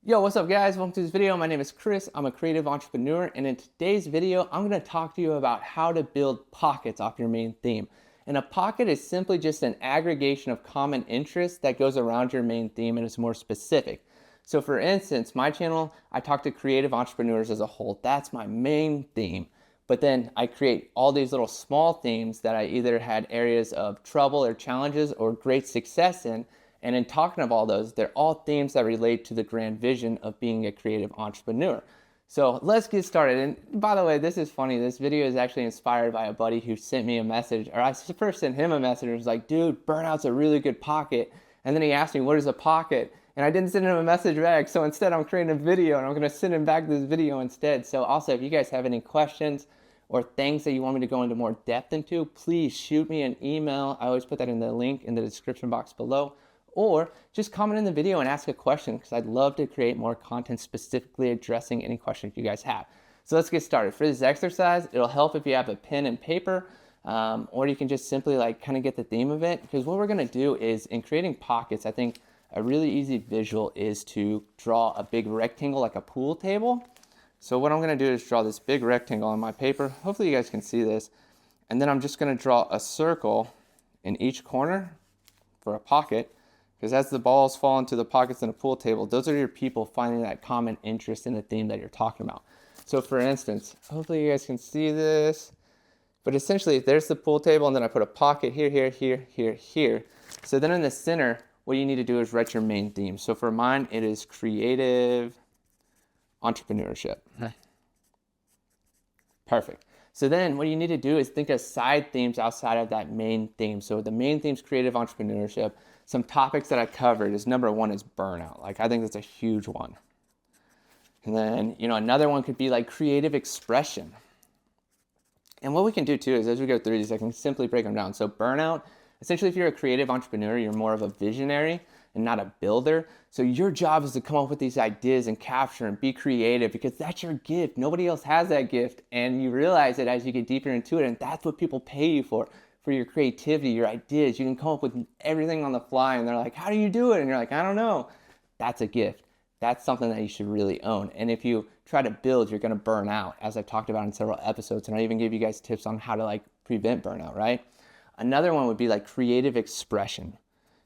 Yo, what's up guys? Welcome to this video. My name is Chris. I'm a creative entrepreneur, and in today's video, I'm going to talk to you about how to build pockets off your main theme. And a pocket is simply just an aggregation of common interests that goes around your main theme and is more specific. So for instance, my channel, I talk to creative entrepreneurs as a whole. That's my main theme. But then I create all these little small themes that I either had areas of trouble or challenges or great success in. And in talking of all those, they're all themes that relate to the grand vision of being a creative entrepreneur. So let's get started. And by the way, this is funny. This video is actually inspired by a buddy who sent me a message, or I first sent him a message. It was like, dude, burnout's a really good pocket. And then he asked me, what is a pocket? And I didn't send him a message back. So instead, I'm creating a video, and I'm going to send him back this video instead. So also, if you guys have any questions or things that you want me to go into more depth into, please shoot me an email. I always put that in the link in the description box below. Or just comment in the video and ask a question, because I'd love to create more content specifically addressing any questions you guys have. So let's get started. For this exercise, it'll help if you have a pen and paper, or you can just simply kind of get the theme of it. Because what we're going to do is, in creating pockets, I think a really easy visual is to draw a big rectangle like a pool table. So what I'm going to do is draw this big rectangle on my paper. Hopefully you guys can see this. And then I'm just going to draw a circle in each corner for a pocket. Because as the balls fall into the pockets in a pool table, those are your people finding that common interest in the theme that you're talking about. So for instance, hopefully you guys can see this, but essentially there's the pool table, and then I put a pocket here, here, here, here, here. So then in the center, what you need to do is write your main theme. So for mine, it is creative entrepreneurship. Perfect. So then what you need to do is think of side themes outside of that main theme. So the main theme is creative entrepreneurship. Some topics that I covered is number one is burnout. I think that's a huge one. And then, another one could be creative expression. And what we can do too is, as we go through these, I can simply break them down. So burnout, essentially if you're a creative entrepreneur, you're more of a visionary and not a builder. So your job is to come up with these ideas and capture and be creative, because that's your gift. Nobody else has that gift. And you realize it as you get deeper into it, and that's what people pay you for your creativity, your ideas. You can come up with everything on the fly, and they're like, how do you do it? And you're like, I don't know. That's a gift. That's something that you should really own. And if you try to build, you're going to burn out, as I've talked about in several episodes. And I even gave you guys tips on how to prevent burnout, right? Another one would be creative expression.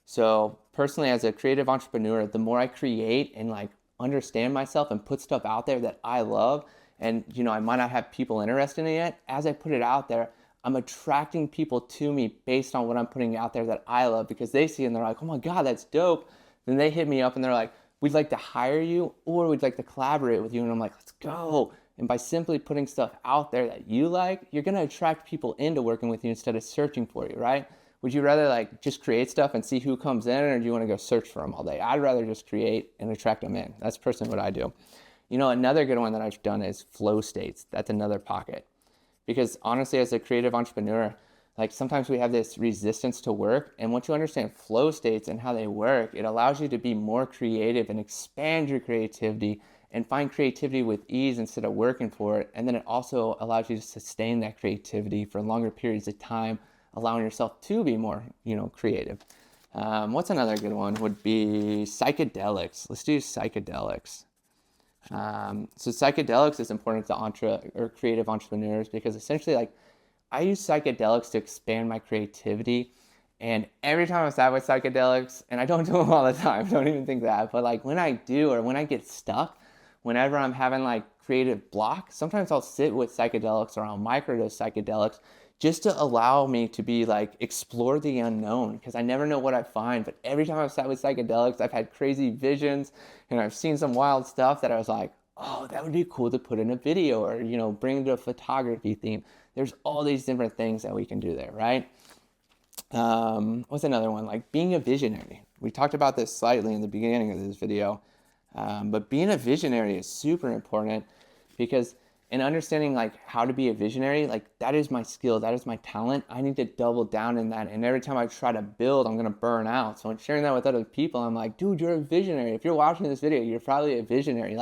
So personally, as a creative entrepreneur, the more I create and understand myself and put stuff out there that I love, and I might not have people interested in it yet, as I put it out there, I'm attracting people to me based on what I'm putting out there that I love, because they see it and they're like, oh my God, that's dope. Then they hit me up and they're like, we'd like to hire you, or we'd like to collaborate with you. And I'm like, let's go. And by simply putting stuff out there that you like, you're going to attract people into working with you instead of searching for you, right? Would you rather just create stuff and see who comes in, or do you want to go search for them all day? I'd rather just create and attract them in. That's personally what I do. Another good one that I've done is flow states. That's another pocket. Because honestly, as a creative entrepreneur, sometimes we have this resistance to work. And once you understand flow states and how they work, it allows you to be more creative and expand your creativity and find creativity with ease instead of working for it. And then it also allows you to sustain that creativity for longer periods of time, allowing yourself to be more, creative. What's another good one? Would be psychedelics. Let's do psychedelics. So psychedelics is important to creative entrepreneurs, because essentially I use psychedelics to expand my creativity. And every time I sat with psychedelics, and I don't do them all the time, don't even think that, but when I do, or when I get stuck, whenever I'm having creative block, sometimes I'll sit with psychedelics, or I'll microdose psychedelics, just to allow me to be explore the unknown, because I never know what I find. But every time I've sat with psychedelics, I've had crazy visions, and I've seen some wild stuff that I was like, oh, that would be cool to put in a video, or bring it to a photography theme. There's all these different things that we can do there, right? What's another one? Being a visionary. We talked about this slightly in the beginning of this video, but being a visionary is super important, because in understanding how to be a visionary, that is my skill, that is my talent. I need to double down in that. And every time I try to build, I'm gonna burn out. So in sharing that with other people, I'm like, dude, you're a visionary. If you're watching this video, you're probably a visionary.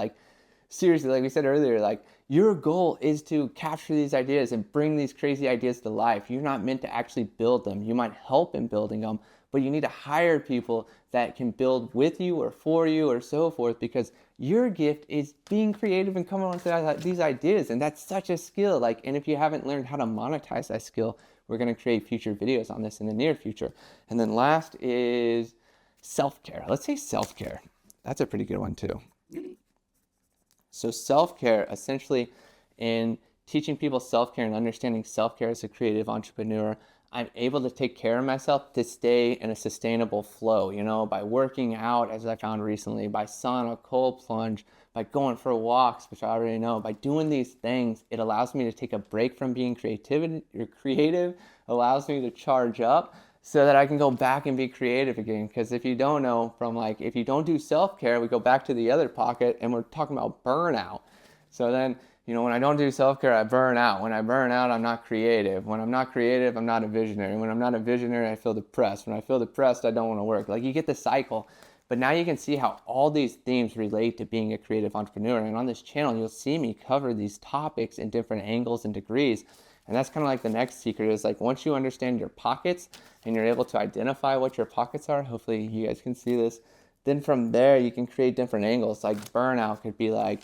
Seriously, like we said earlier, your goal is to capture these ideas and bring these crazy ideas to life. You're not meant to actually build them. You might help in building them, but you need to hire people that can build with you or for you or so forth, because your gift is being creative and coming up with these ideas, and that's such a skill. Like, and if you haven't learned how to monetize that skill, we're going to create future videos on this in the near future. And then last is self-care. Let's say self-care. That's a pretty good one too. So self-care, essentially, in teaching people self-care and understanding self-care as a creative entrepreneur, I'm able to take care of myself to stay in a sustainable flow, you know, by working out, as I found recently, by sauna, cold plunge, by going for walks, which I already know. By doing these things, it allows me to take a break from being creative, allows me to charge up so that I can go back and be creative again. Because if you don't know, if you don't do self-care, we go back to the other pocket and we're talking about burnout. So then, you know, when I don't do self-care, I burn out. When I burn out, I'm not creative. When I'm not creative, I'm not a visionary. When I'm not a visionary, I feel depressed. When I feel depressed, I don't want to work. Like, you get the cycle. But now you can see how all these themes relate to being a creative entrepreneur. And on this channel, you'll see me cover these topics in different angles and degrees. And that's kind of like the next secret, is like, once you understand your pockets and you're able to identify what your pockets are, hopefully you guys can see this, then from there you can create different angles. Like burnout could be like,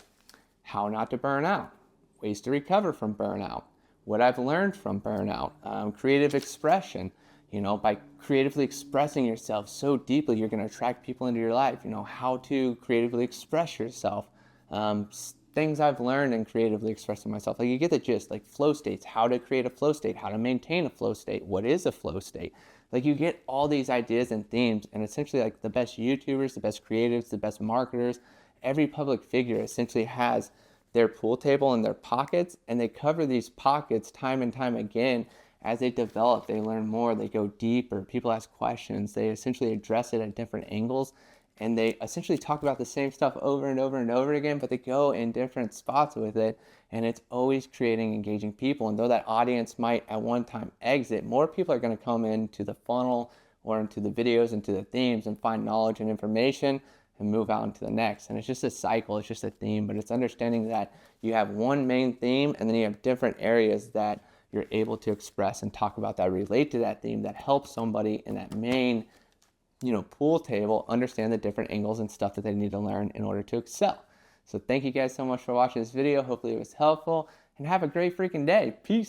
how not to burn out, ways to recover from burnout, what I've learned from burnout, creative expression. You know, by creatively expressing yourself so deeply, you're going to attract people into your life. You know, how to creatively express yourself. Things I've learned in creatively expressing myself. Like, you get the gist, like flow states, how to create a flow state, how to maintain a flow state, what is a flow state. Like, you get all these ideas and themes, and essentially, like, the best YouTubers, the best creatives, the best marketers, every public figure essentially has their pool table in their pockets, and they cover these pockets time and time again. As they develop, they learn more, they go deeper, people ask questions, they essentially address it at different angles, and they essentially talk about the same stuff over and over and over again, but they go in different spots with it, and it's always creating engaging people. And though that audience might at one time exit, more people are going to come into the funnel or into the videos, into the themes, and find knowledge and information and move out into the next. And it's just a cycle, it's just a theme, but it's understanding that you have one main theme, and then you have different areas that you're able to express and talk about that relate to that theme, that helps somebody in that main, you know, pool table understand the different angles and stuff that they need to learn in order to excel. So thank you guys so much for watching this video. Hopefully it was helpful, and have a great freaking day. Peace.